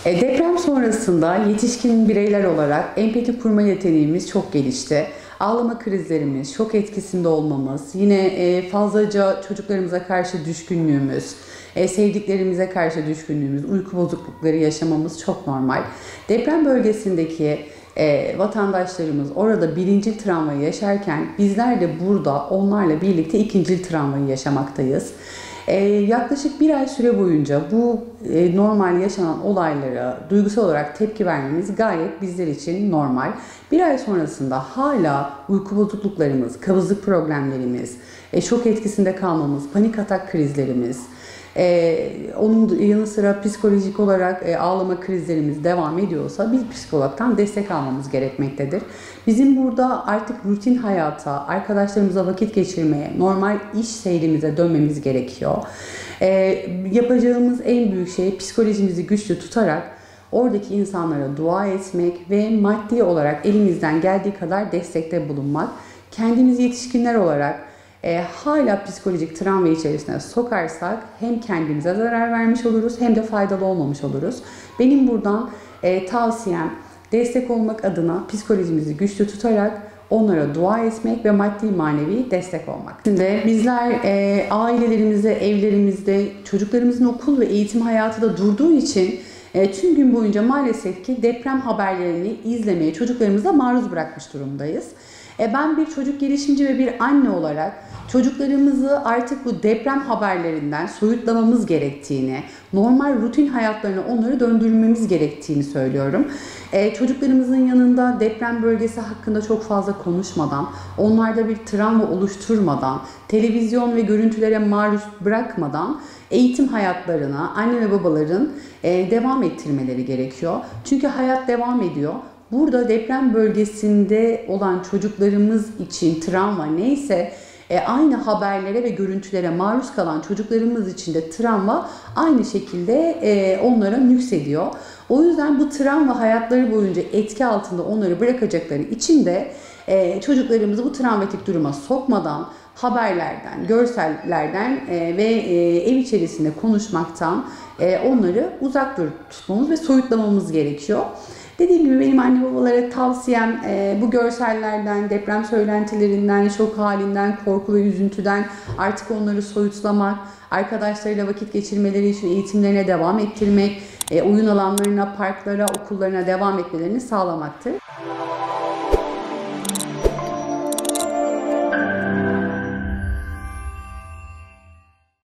Deprem sonrasında yetişkin bireyler olarak empati kurma yeteneğimiz çok gelişti. Ağlama krizlerimiz, şok etkisinde olmamız, yine fazlaca çocuklarımıza karşı düşkünlüğümüz, sevdiklerimize karşı düşkünlüğümüz, uyku bozuklukları yaşamamız çok normal. Deprem bölgesindeki vatandaşlarımız orada birinci travmayı yaşarken bizler de burada onlarla birlikte ikinci travmayı yaşamaktayız. Yaklaşık bir ay süre boyunca bu normal yaşanan olaylara duygusal olarak tepki vermemiz gayet bizler için normal. Bir ay sonrasında hala uyku bozukluklarımız, kabızlık problemlerimiz, şok etkisinde kalmamız, panik atak krizlerimiz, onun yanı sıra psikolojik olarak ağlama krizlerimiz devam ediyorsa biz psikologdan destek almamız gerekmektedir. Bizim burada artık rutin hayata, arkadaşlarımıza vakit geçirmeye, normal iş seyrimize dönmemiz gerekiyor. Yapacağımız en büyük şey psikolojimizi güçlü tutarak oradaki insanlara dua etmek ve maddi olarak elimizden geldiği kadar destekte bulunmak. Kendimizi yetişkinler olarak hala psikolojik travma içerisine sokarsak hem kendimize zarar vermiş oluruz hem de faydalı olmamış oluruz. Benim buradan tavsiyem destek olmak adına psikolojimizi güçlü tutarak onlara dua etmek ve maddi manevi destek olmak. Şimdi bizler ailelerimizde, evlerimizde çocuklarımızın okul ve eğitim hayatı da durduğu için tüm gün boyunca maalesef ki deprem haberlerini izlemeye çocuklarımıza maruz bırakmış durumdayız. Ben bir çocuk gelişimci ve bir anne olarak çocuklarımızı artık bu deprem haberlerinden soyutlamamız gerektiğini, normal rutin hayatlarına onları döndürmemiz gerektiğini söylüyorum. Çocuklarımızın yanında deprem bölgesi hakkında çok fazla konuşmadan, onlarda bir travma oluşturmadan, televizyon ve görüntülere maruz bırakmadan eğitim hayatlarına anne ve babaların devam ettirmeleri gerekiyor. Çünkü hayat devam ediyor. Burada deprem bölgesinde olan çocuklarımız için travma neyse aynı haberlere ve görüntülere maruz kalan çocuklarımız için de travma aynı şekilde onlara nüksediyor. O yüzden bu travma hayatları boyunca etki altında onları bırakacakları için de çocuklarımızı bu travmatik duruma sokmadan haberlerden, görsellerden ve ev içerisinde konuşmaktan onları uzak tutmamız ve soyutlamamız gerekiyor. Dediğim gibi benim anne babalara tavsiyem bu görsellerden, deprem söylentilerinden, şok halinden, korku ve üzüntüden artık onları soyutlamak, arkadaşlarıyla vakit geçirmeleri için eğitimlerine devam ettirmek, oyun alanlarına, parklara, okullarına devam etmelerini sağlamaktır.